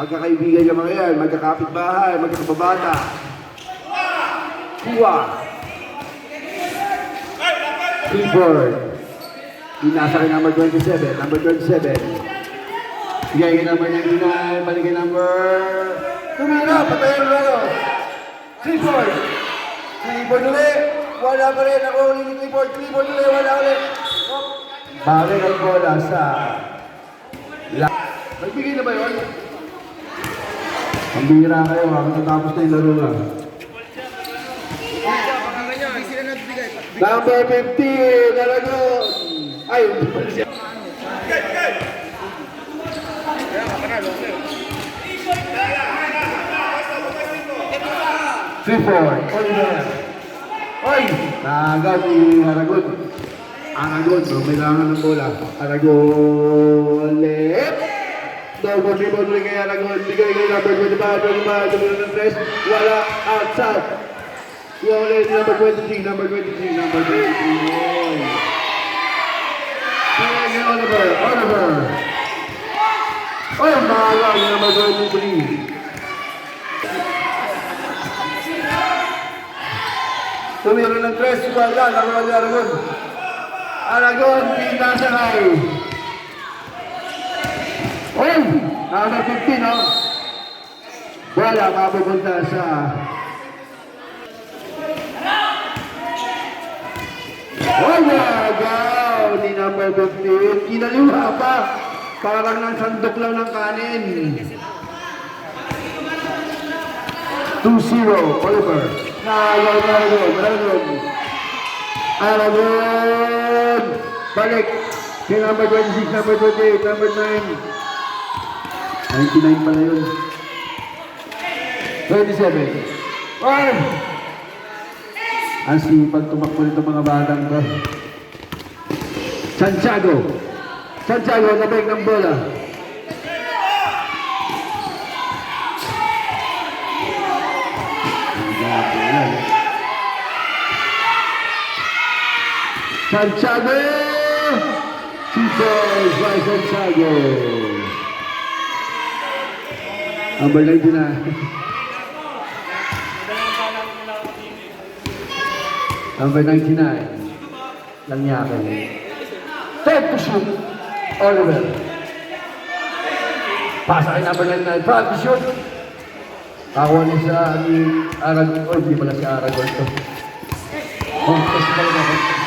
Magkakaibigan yung mga yan, magkakapitbahay, magkakababata. Kuha. Keyboard. Inasa kay number 27. Number 27. Bigay kay number 99. Balik kay number... Tumira, patayin mo. Keyboard. Keyboard ulit. Wala pa rin. Ako ulit ni keyboard. Keyboard ulit. Wala ulit. Balik ang bola sa... Nagbigay na ba yun? Ang bihira kayo ha. Matatapos na yung laro na. Number 15, Aragon. Ay, 3-4, Oliver. Oy! Naagad ni Aragon. Aragon, kailangan ng bola. Aragon, left. Double dribble rin kay Aragon. Bigay kay number 25, tumulong ng press. Wala, outside. Wala number 23, number 23, number 23. Bigay kay Oliver, Oliver. Oh, mahal number 23. Tumira ng press, wala, nakuha ni Aragon. Aragon, pinasakay. Oh, number 15, no? Wala, mapupunta sa... Oh, nagaw ni number 15. Kinaliwa pa. Parang nang sandok lang ng kanin. 2-0, Oliver. Aragon. Balik. Si number 26, number 28, number 9. 99 pala yun. 27. Oh! Ang sipag tumakbo nito mga batang ko. Santiago. Santiago, nabalik ng bola. Santiago! Cheaters by Santiago. Number 99. Number 99. Lang niya ako. Take to shoot. Oliver. Pasa kay number 99. Front to shoot. Kakuha niya sa Aragon. O, hindi pala si Aragon to. Contest pala na contest.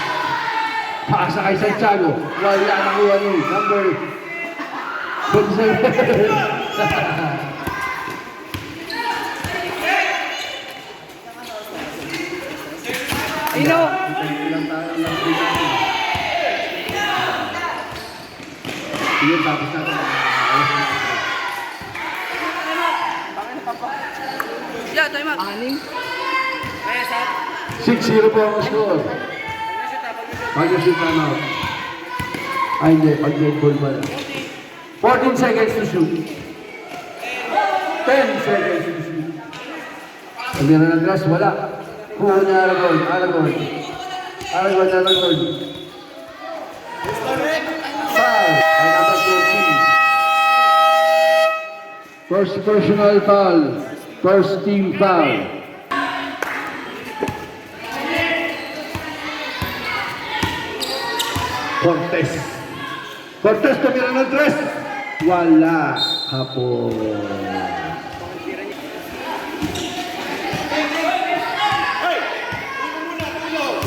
Pasa kay Santiago. Wala nakuha niya. Number 27. Ino! Iyon, tapos natin. Yeah, time out. Aning. 6-0 po ang score. Mag-shoot time out. Ay, hindi. Pag-game ball ba? 14 seconds to shoot. 10 seconds to shoot. Pag-game ng grass, wala. Kuha niya Aragon. Aragon. Aragon, Aragon. 5. Ay, number 14. First personal foul. First team foul. Cortez. Cortez, tumira ng tres. Wala. Hapon.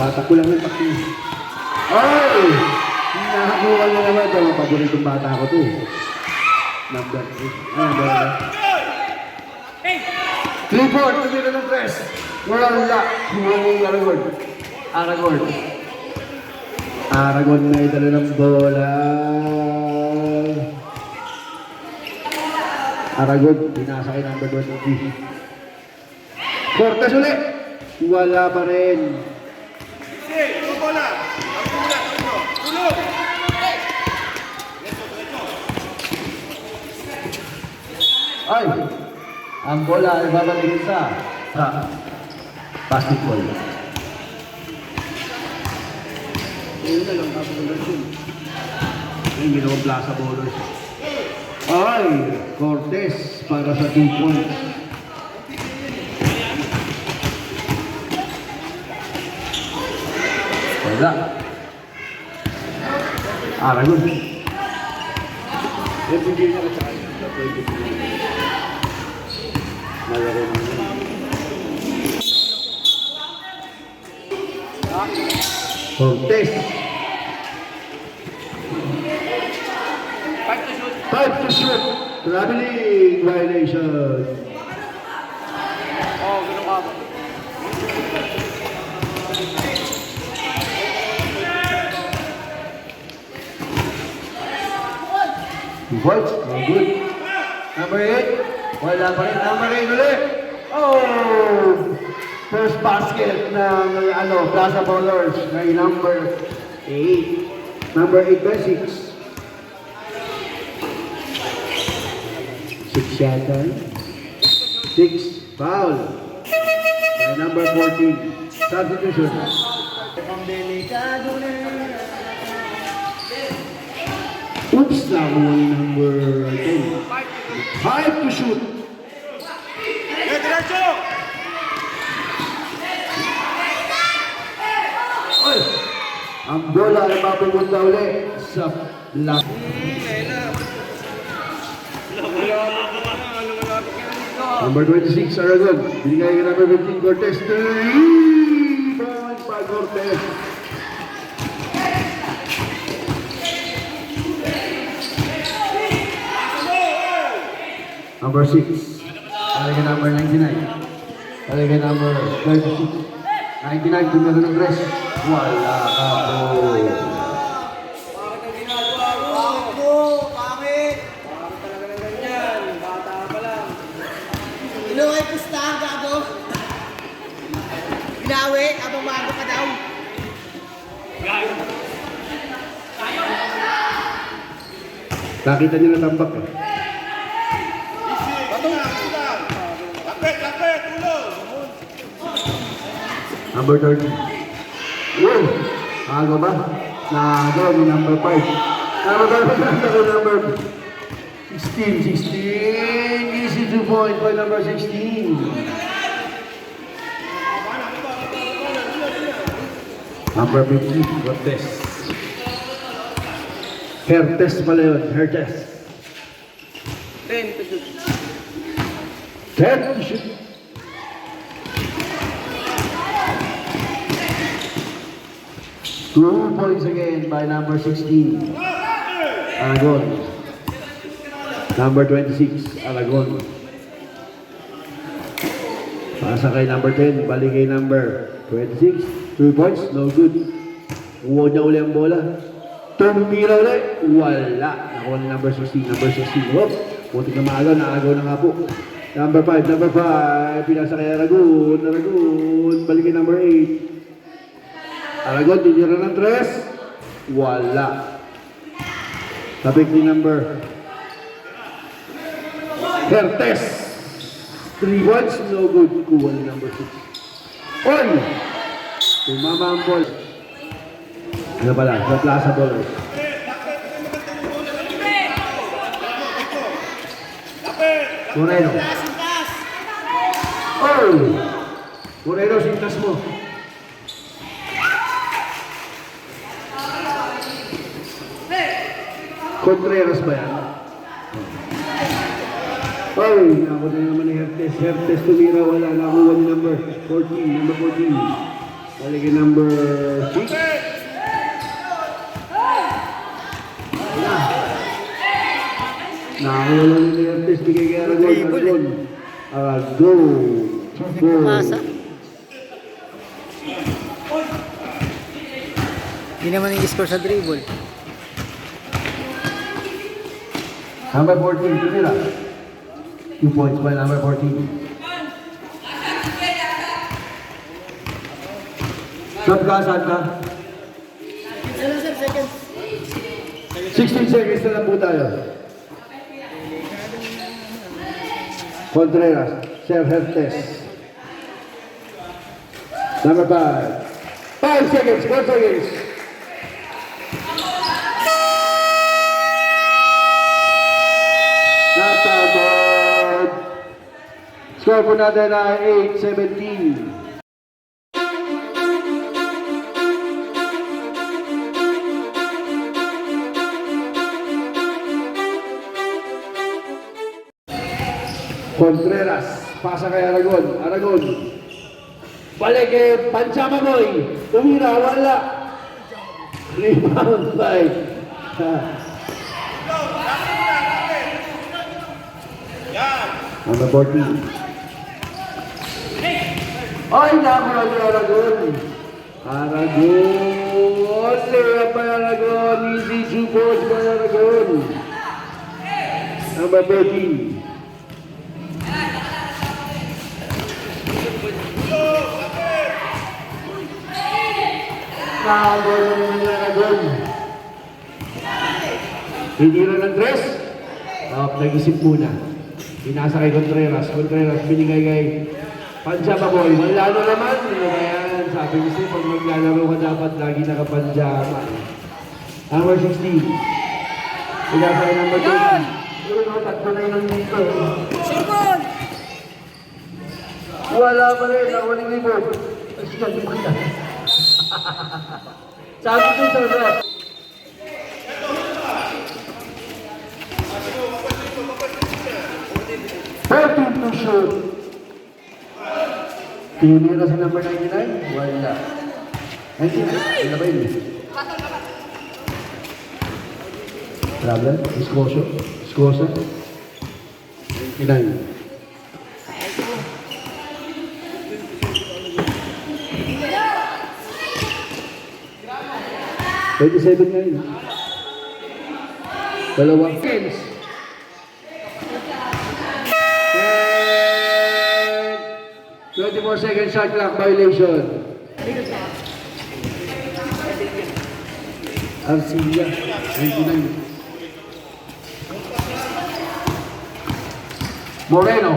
Bata ko lang yung paki. Ay! Nakakuha niya naman. Ito ang paboritong bata ko to. Number 3. Number 3-4. Tumira ng tres. Wala. Kuha niya Aragon. Aragon. Aragon na idala ng bola. Aragon, pinasa kay number 23. Cortez ulit. Wala pa rin. Ay, ang bola ay babalik sa basketball. Ayun na lang, tapos ang ganun. Ayun, ginawang plaza ballers. Ay, Cortez para sa 2 points. Wala. Aragon. Everyday na sa akin. Malaro na. Cortez. 5 to shoot. Traveling violation. Oh, ganun ka ba? Voice, no good. Number 8. Wala pa rin. Number 8 ulit. Oh! First basket ng Plaza Bowlers kay number 8. Number 8 by 6. 6 yata. 6. Foul. By number 14. Substitution. Oops, nakuha ni number 10. 5 to shoot. Ay! Ang bola ay mapupunta ulit sa lock. Number 26, Aragon. Binigay ka number 15, Cortez. 3 points by Cortez. Number 6. Talaga number 99. Talaga number 36. 99, tumira ng dress. Wala ka po. Inuwi, pustahan gago. Ginawi, abang bago ka daw. Nakita niyo na tambak eh. Number 30. Yun. Agaw ba? Agaw ni number 5. Number 16. 16. Easy 2 points by number 16. Number 50. Cortez. Hertes pala yun. Hertes. 10 to shoot. 10 to shoot. Two points again by number 16. Aragon. Number 26. Aragon. Pasa kay number 10. Balik kay number 26. 2 points. No good. Uwo niya uli ang bola. Tumira ulit. Wala. Nakuha ni number 16. Number 16. Whoop. Buti na maagaw. Naagaw na nga po. Number 5. Number 5. Pinasa kay Aragon. Aragon. Balik kay number 8. Aragon, tinira ng 3. Wala. Tapik ni number Hertes. 3 points, no good. Kuha ni number 6. On! Tumama ang ball. Ano pala? Sa Plaza Bowlers. Moreno. Oh! Moreno, sintas mo. Contreras ba yan? Ay, nakuha na naman ni Hertes. Hertes tumira, wala. Nakuha ni number 14. Number 14. Balik number 6. Wala. Nakuha lang ni Hertes. Bigay kay Aragon. Aragon. Aragon. Pasa. Hindi naman yung score sa dribble. Number 14, tumira. 2 points by number 14. Shot ka, saan ka? 16 seconds na lang po tayo. Contreras, Sir Hertes. Number 5. 5 seconds, 4 seconds. Score po natin ay 8-17. Contreras, pasa kay Aragon. Aragon. Balik kay Panchama Boy. Tumira, wala. Rebound by number 14. Ay, nakuha ni Aragon. Aragon. Layup by Aragon. Easy 2 points by Aragon. Number 13. Nakagol naman yung Aragon. Hindi rin ang dress. Nag-isip muna. Pinasa kay Contreras. Contreras binigay kay Panchama Boy. Malalo naman. Ayan, sabi ko siya, pag maglalaro ka dapat lagi nakapanjama. Number 16. Pinasa kay number 20. Pero no, tatlo na yun dito. Simon! Wala pa rin. Ako ni Libo. Sabi ko sa rep. Thirteen to shoot. Tinira sa number 99? Wala. 99? Wala ba yun? Problem? Iskosyo? Iskosyo? 99. $27 nga yun. Dalawang games. 24 second shot clock violation. Arcia, 29. Moreno.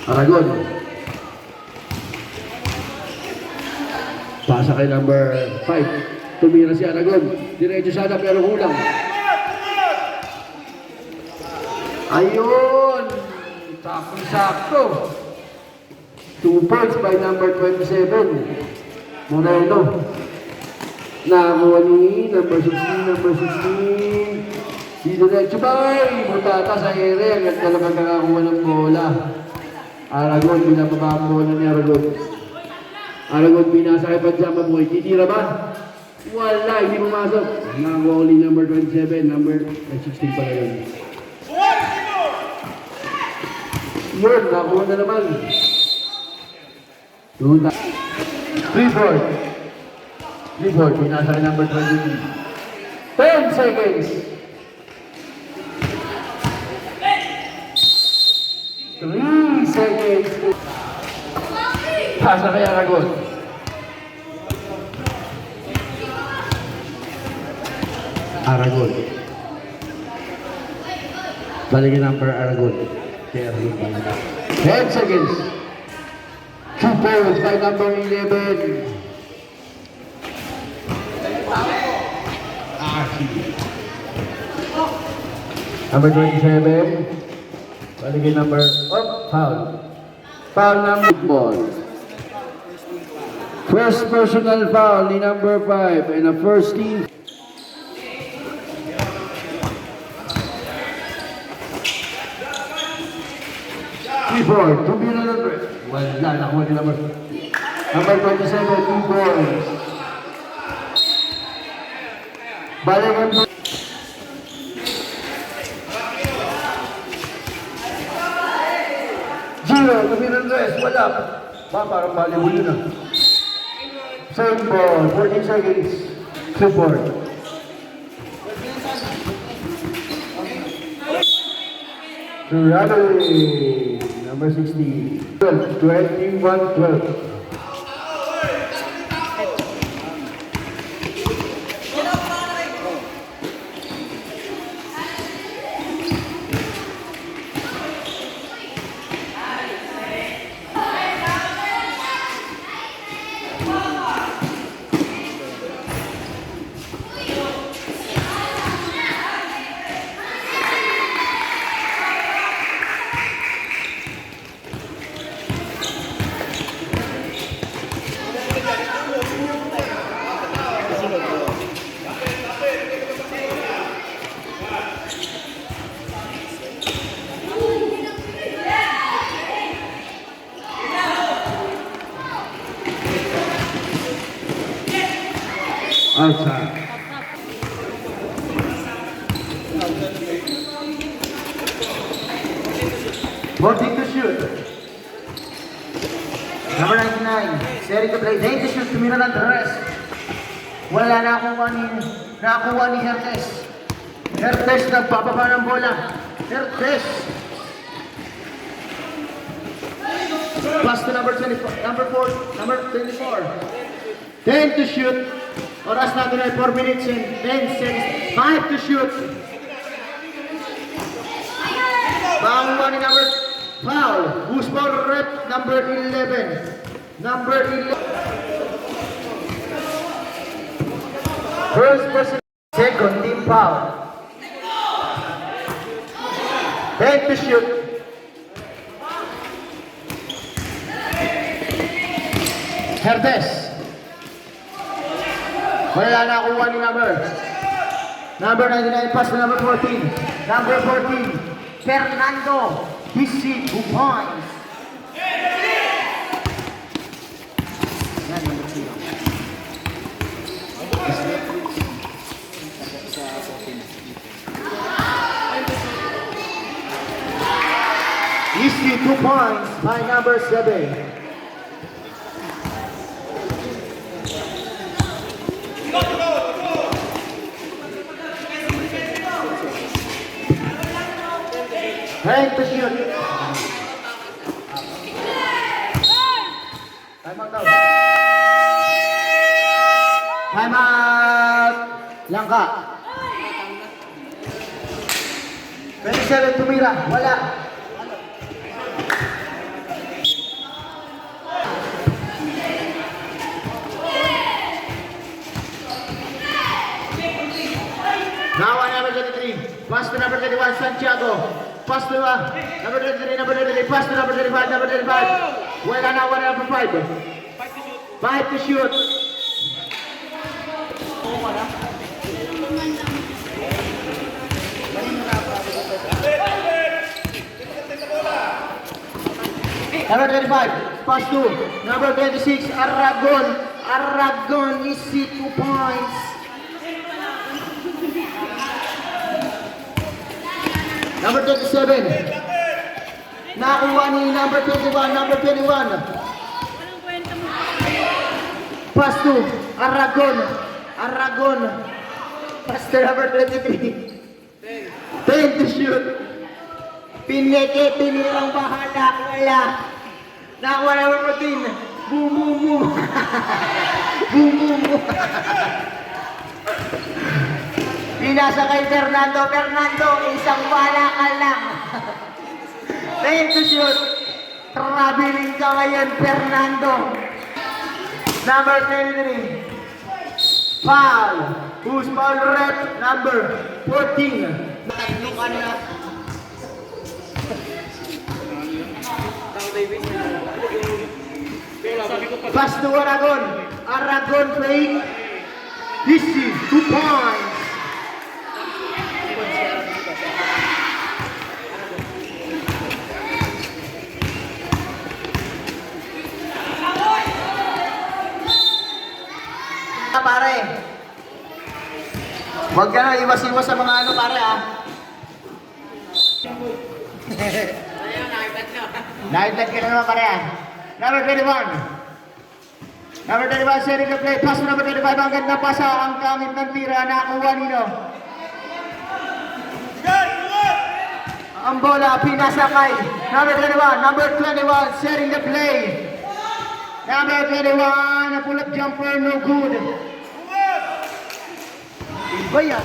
Aragon. Pasa kay number 5. Tumira si Aragon. Diretso sana pero kulang. Ayun! Sakto-sakto. 2 points by number 27. Moreno. Nakakuha ni number 16, number 16. Si Diretso Bay. Butata sa ere. Ang ganda naman kakakuha ng bola. Aragon, binababa ang bola ni Aragon. Aragon, binasa kay Panchama Boy. Titira ba? Wala, hindi pumasok. Nakakuha ulit number 27, number 16 pala yun. Yun, nakuha na naman. 3-4. 3-4, pinasa kay number 23. 10 seconds. 3 seconds. Pasa kay Aragon. Aragon. Balik number Aragon. 10 seconds. 2 points by number 11. Number 27. Balik number, foul. Foul number ball. First personal foul ni number 5 and a first team. Four, to be another. Wala, nakuha ni number 27, 2 points. Balikan po. Zero, to be another. Wala. Parang balikan yun na. Same ball, 14 seconds. Support. Surabhi, number 16. 21-12. Outside. Voting to shoot. Number 99, Seric the play. Dahil to shoot, tumira ng rest. Wala nakakuha ni Hertes. Hertes nagpapaba ng bola. Hertes. Pass to number 24, number 24. 10 to shoot. Oras natin ay 4 minutes and 10 seconds. 5 to shoot. Panguha ni number foul. Who's ball rep? Number 11. Number 11. First person. Second team foul. 10 to shoot. Herdes. Wala na kuha ni number 99, pass to number 14. Number 14. Fernando, DC 2 points. Yan, number 0. DC 2 points by number 7. Time to shoot. Time out daw. Time out. Langka. 27 tumira. Wala. Now number 23. Pass to number 31, Santiago. Pass to number 23, number 23. Pass to number 35, number 35. Wala na, number 5. 5 to shoot. Number 25, pass to number 26, Aragon. Aragon is 2 points. Number 27. Nakuha ni number 21, number 21. Pass to Aragon. Aragon. Pass to number 23. 10 to shoot. Pineke, tinirang bahala. Wala. Nakuha number 14. Boom, boom, boom. Boom, boom, boom. Pinasa kay Fernando. Fernando, isang bala ka lang. 10 to shoot. Traveling ka ngayon, Fernando. Number 23. Foul. Who's foul rep? Number 14. Tatlo ka na. Pass to Aragon. Aragon playing. This is 2 points. Pare, huwag ka na iwas-iwas sa mga ano pare Nakitlat ka na naman pare Number 21. Number 21, Seric the play. Pass to number 25. Ang ganda pasa. Ang kamit ng tira. Nakakuha nino. Ang bola, pinasakay. Number 21. Number 21, Seric the play. Number 21, a pull-up jumper, no good. Baya.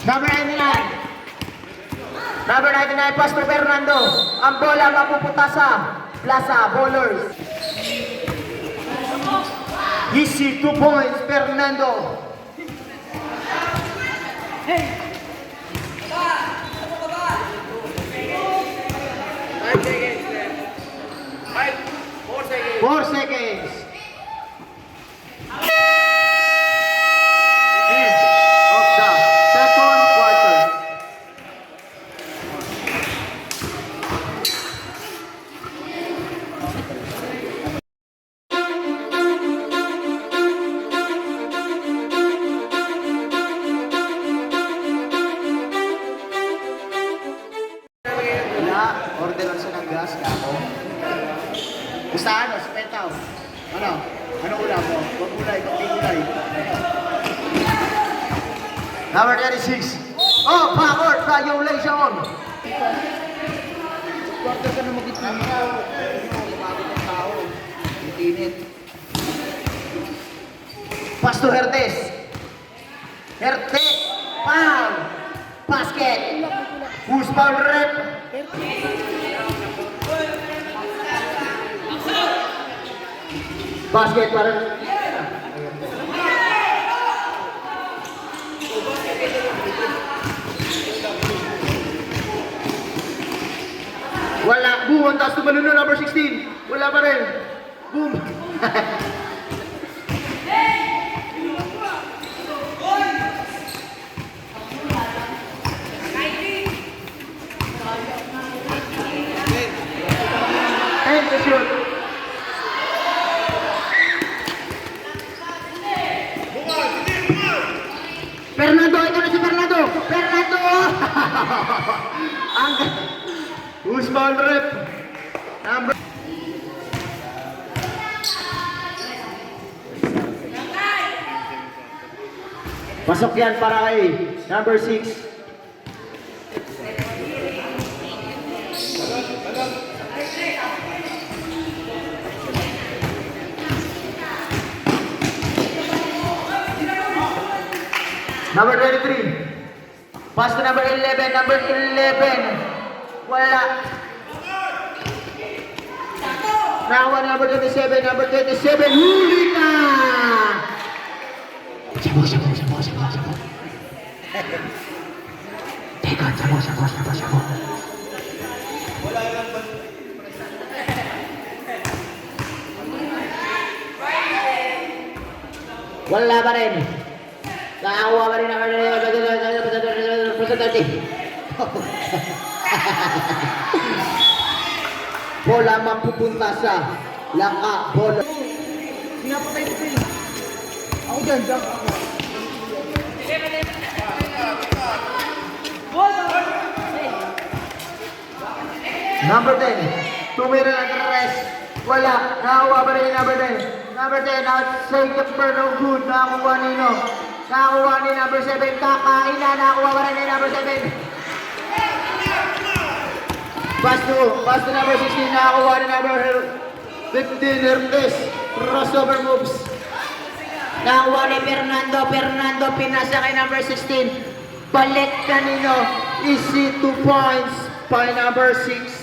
Number 99. Number 99, pass to Fernando. Ang bola mapupunta sa Plaza Bowlers. Easy 2 points, Fernando. Hey. 5 seconds left. 4 seconds. 4 seconds. End of the second quarter. Basta ano, si Petaw. Ano? Ano ulam mo? Huwag gulay, konti gulay. Number 36. Oh, backward, violation. Quarter ka na mag-itna mo. Bago ng tao. Itinit. Pass to Hertes. Hertes. Foul. Basket. Who's foul rep? Basket para. Wala. Boom. Ang taas tumalun na number 16. Wala pa rin. Boom. And the shoot. Fernando, ito na si Fernando. Fernando! Ang who's ball rep? Number pasok yan para kay number 6. Number 23. Pass to number 11. Number 11. Wala. Nawa number 27. Number 27. Huli ka! Sabog. Teka, sabog. Wala pa rin. Nakakuha pa rin naman. Bola mapupunta sa laka. Bola. Pinapatay ko rin. Ako dyan. Number 10. Tumira na ng rest. Wala. Nakakuha pa rin number 10. Number 10. Outside the bird of good. Nakakuha nino. Nakakuha ni number 7. Kakain na. Nakakuha pa rin ni number 7. Pass to number 16. Nakakuha ni number 15. Hermes. Crossover moves. Nakakuha ni Fernando. Fernando pinasa kay number 16. Balik kanino. Easy 2 points by number 6.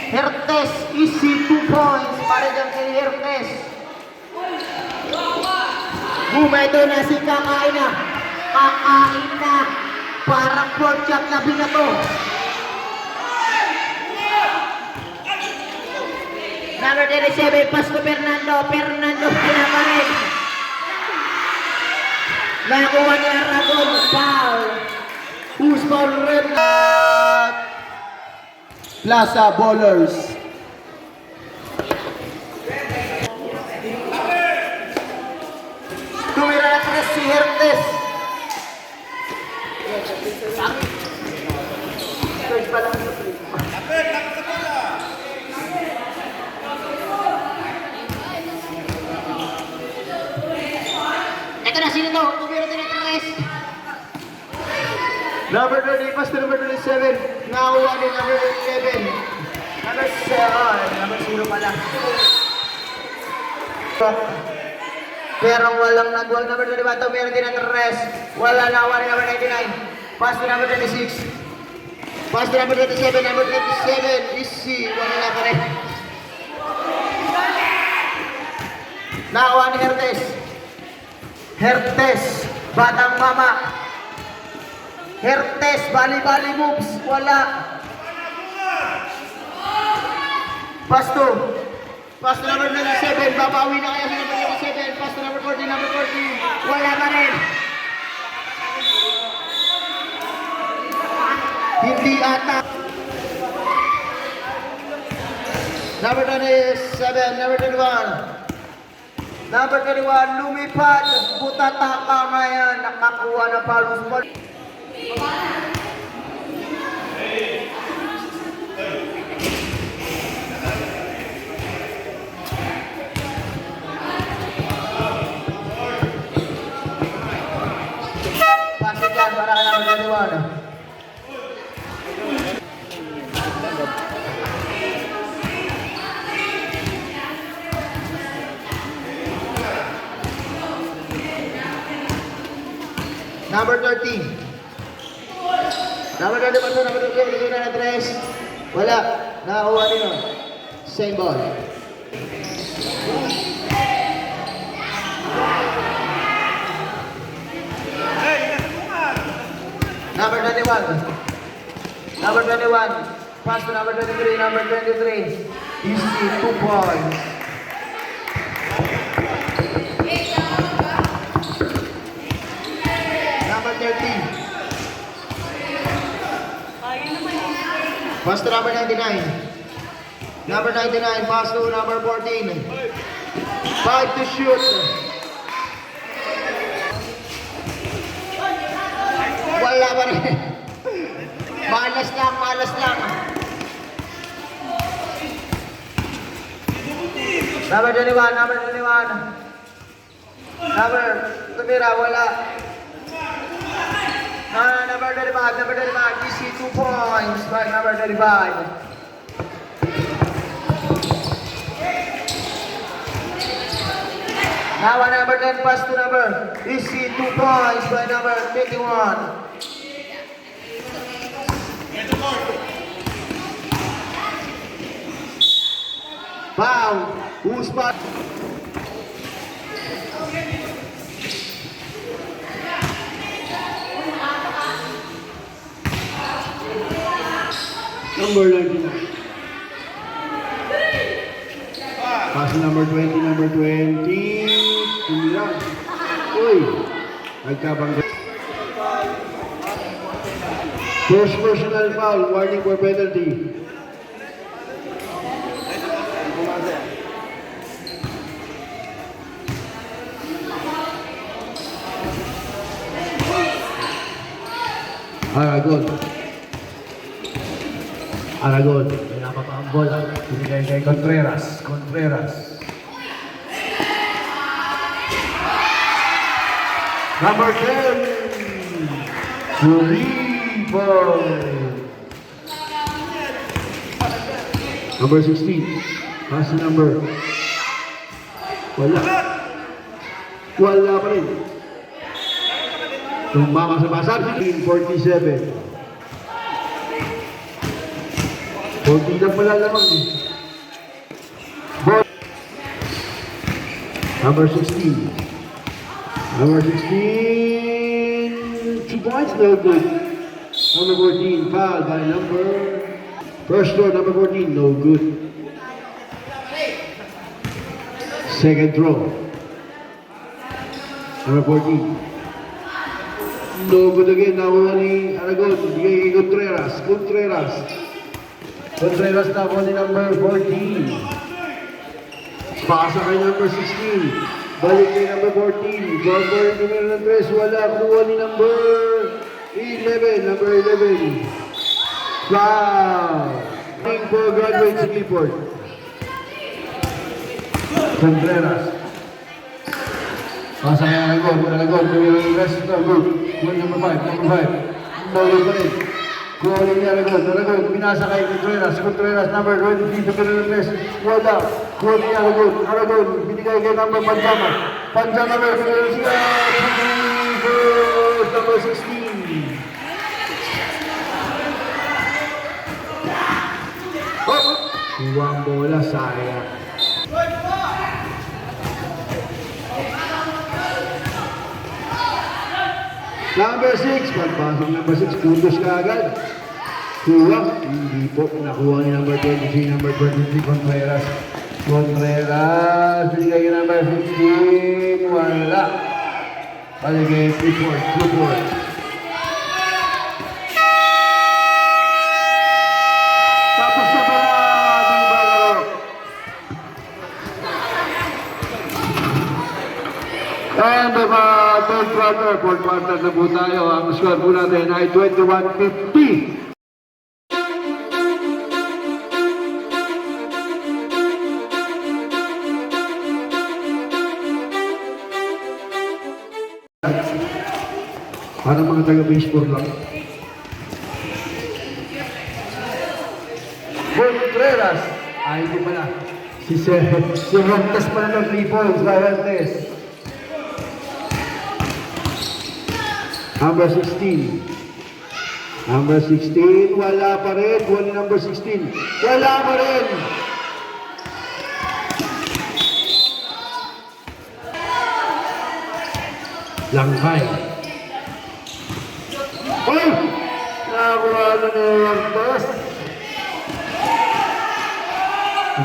Hertes, easy 2 points para dyan kay Hertes. Ito na si Kakain na. Kakain na. Parang pork chop na binato. Number 37, pass to Fernando. Fernando pala pa rin. Nakuha ni Aragon. Foul. Who's foul red? Plaza Bowlers. Tumira na tres si Hertes. Third pa lang sa free. Ito na, sino to? Tumira din na tres. Number 30, pass to number 27. Nakakuha ni number 11. Number 7. Number 0 pala. Pero walang nagwag number 25. Meron din ang rest. Wala na ni number 99. Pass to number 26. Pass to number 27. Number 27. Easy. Wala na pa rin. Nakakuha ni Hertes. Hertes. Batang mama. Hertes, bali-bali moves, wala. Pass to number 97, babawi na kaya sa number 97. Pass to number 40, number 40, wala pa rin. Hindi ata. Number 27, number 21. Number 31, lumipad. Butataka ngayon. Nakakuha ng palong spot. Pasok yan para kay number 31. Number 13. Number 30 pa ito, number 30, bigay na ng 3. Wala, nakakuha din yun. Same ball. Number 21. Number 21. Pass to number 23, number 23. Easy, 2 points. Number 13. Pass to number 99. Number 99, pass to number 14. 5 to shoot. Wala pa rin. Malas lang, malas lang. Number 21, number 21. Number, tumira, wala. Number 35, number 35. DC 2 points by number 35. Now number 10 pass to number DC 2 points by number 21. Wow, who's back? Number 99. Pass to number 20, number 20. Tumira. Uy, nagkabangga. First personal foul, warning for penalty. Aragon. Aragon. May napapang bola. Binigay kay Contreras. Contreras. Number 10. Sullivan. Number 16. Pass number. Wala. Wala pa rin. Tumama sa basar. 47. 40 na pala lamang. Number 16. Number 16. 2 points, no good. Number 14, foul by number. First throw, number 14, no good. Second throw. Number 14. No good again. Nakuha ni Aragon. Bigay kay Contreras. Contreras. Contreras nakuha ni number 14. Pasa kay number 16. Balik kay number 14. Gordon yung numero ng 3. Wala. Kuha ni number 11. Number 11. Foul. For graduate si Clifford. Contreras. Pasa kay Aragon. Aragon. Numero ng rest of the group. Number 5. Number 5. Bawal pa rin. Kuha ni Aragon. Aragon. Pinasa kay Contreras. Contreras. Number 20. Dito ka rin ng rest. Wala. Kuha ni Aragon. Aragon. Binigay kay number Panjama. Panjama versus number 16. Oh! Huwag bola, sayang. Number 6, pagpasok number 6, kudos ka agad. Kuha, hindi po, nakuha ni number 23, number 23, Contreras. Contreras, binigay kay number 15, wala. Paligay, Clifford, Clifford. Tapos na pala, ating balaro. And the third quarter, fourth quarter na po tayo. Ang score po natin ay 21-50. Para mga taga-baseball lang. Contreras. Ay, hindi pala. Si Montes pala ng 3 points. Montes. Number 16. Number 16. Wala pa rin. Wala number 16. Wala pa rin. Langkay. Uy! Nakuha na ni Montes.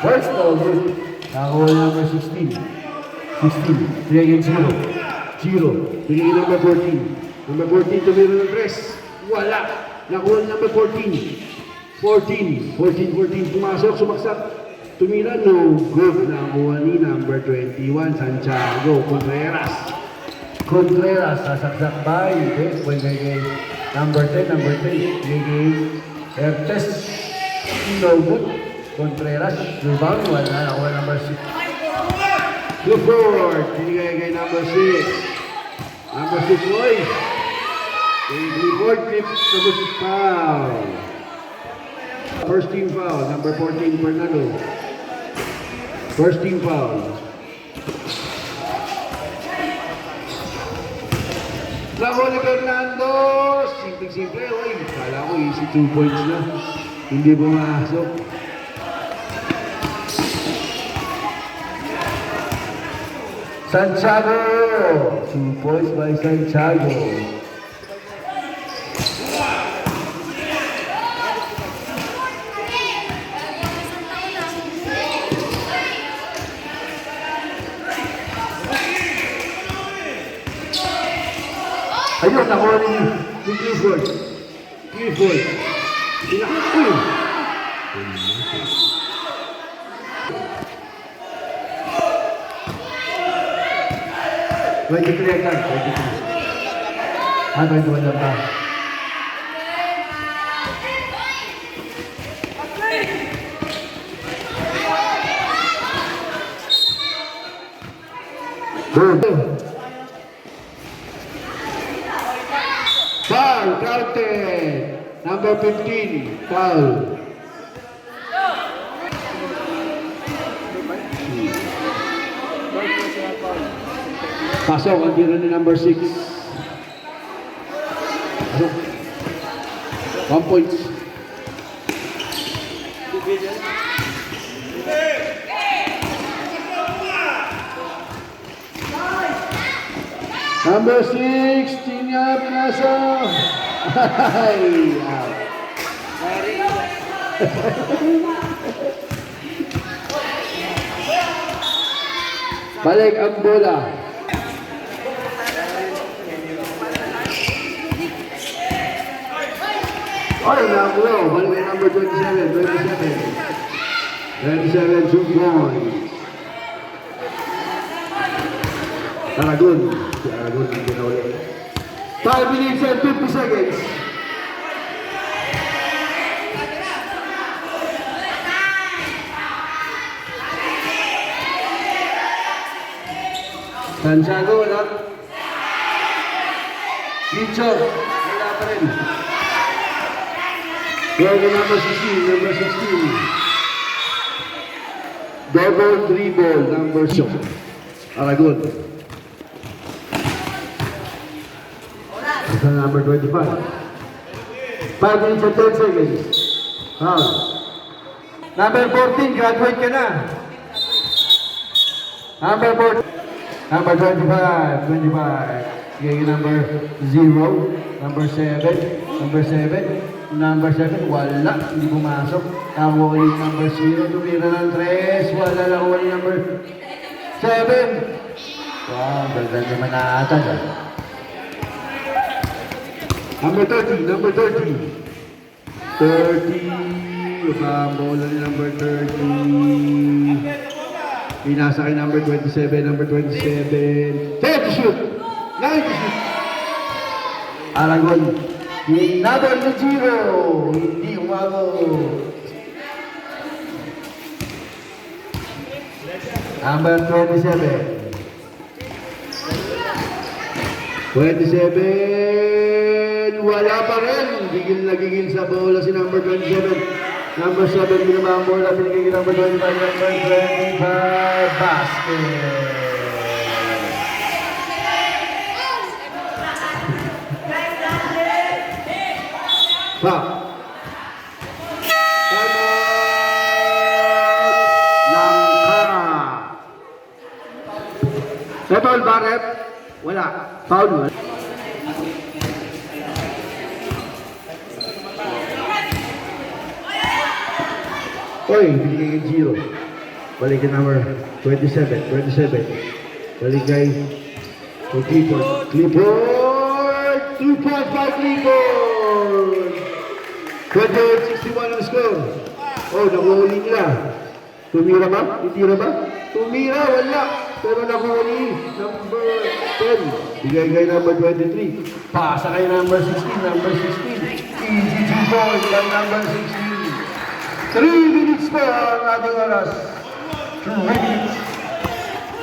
First ball, nakuha na number 16. 16. Pinagin 0. 0. Pinagin number 14. Number 14, tumira ng press. Wala. Nakuha na number 14. 14. 14. Pumasok, sumaksak. Tumira, no good. Nakuha ni number 21, Santiago Contreras. Contreras, sasaksak ba? Hindi. Kaya number 10. Giging Hertes. No good. Contreras. Rebound. Wala. Nakuha number 6. Clifford. Binigay kay number 6. Number 6, boy. Clifford, number 6 foul. First team foul. Number 14, Fernando. First team foul. Lako ni Fernando. Simple. Uy, kala ko easy 2 points na. Hindi pumasok. Santiago. 2 points by Santiago. Ayun, nakuha ni Clifford. Uy! Pwede ko yan. 21 lang ba? Good. Foul, counted. Number 15, foul. Pasok ang tira ni number 6. Pasok. 1 point. Number 6, Tinya Pinasa. Ay, out. Balik ang bola. Ay, nakuha. Balik ang number 27. 27, 2 points. Aragon. Si Aragon ang ginawali. 5 minutes and 50 seconds. Santiago, wala. Mitchell, wala pa rin. Number 16. Double dribble, number 6. Aragon. Ito number 25. 5 minutes and 10 seconds. Foul. Number 14, graduate ka na. Number 14. Number 25. Sige, number 0. Number 7. Wala. Hindi pumasok. Tawo yung number 0. Tumira ng 3. Wala lang yung number 7. Wow, ganda naman na ata dyan. Number 30. 30. Bola ni number 30. Pinasa kay number 27, number 27. 10 to shoot. 9 to shoot. Aragon. Another to 0. Hindi umabot. Number 27. 27. Wala pa rin. Gigil na gigil sa bola si number 27. Number 7, binaba ang bola, pinigay kay number 25, number 25, basket! Foul. Langka. May foul ba, rep? Wala. Foul mo. Oy, binigay kay Gio. Balik kay number 27. Balik kay Clifford. 2.5 Clifford! 28-61 ang score. Oh, nakuhuli nila. Tumira ba? Itira ba? Tumira, wala. Pero nakuhuli. Number 10. Bigay kay number 23. Pasa kay number 16. Easy 2 points by number 16. 3 minutes pa ang ating oras. 2 minutes.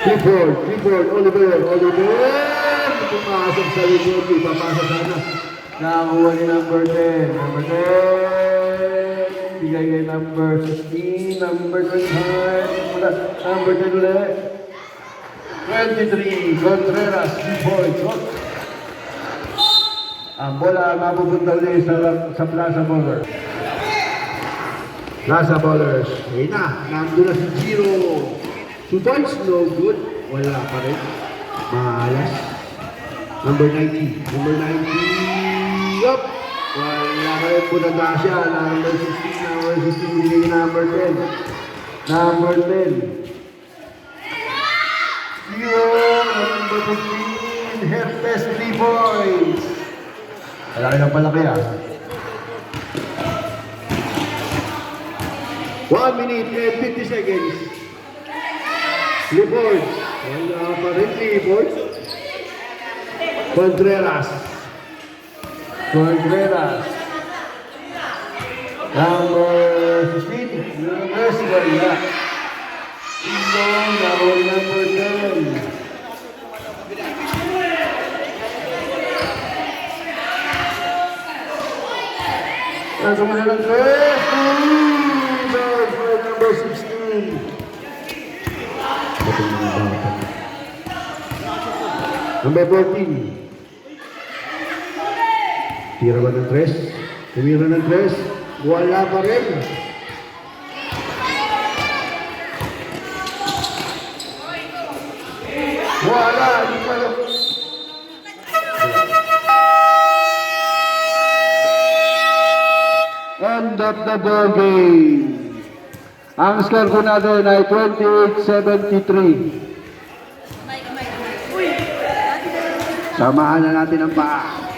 Clifford, Oliver. Pumasok sa likod, ipapasa sana. Nakakuha ni number 10. Bigay kay number 15, number 25. Number 10 ulit. 23, Contreras, 3 points. Ang bola mapupunta ulit sa Plaza Bowler. Plaza Bowlers. Ayun na, nandun na si Giro. 2 points, no good. Wala pa rin. Mahalas. Number 90. Yup. Wala ka rin po na siya. Number 16. Binigay number 10. Number 10. Giro. Number 15. Herpes 3 points. Malaki ng palaki ah. 1 minute and 50 seconds. Clifford. Wala pa rin Clifford. Contreras. Number 15. University. Wala. Number 10. Nasa ng 3. Number 16. Number 14. Tira ba ng 3? Tumira ng 3. Wala pa rin. Wala. Di pa lang. End of the ball game. Ang score ko natin ay 28-73. Samahan na natin ang paa.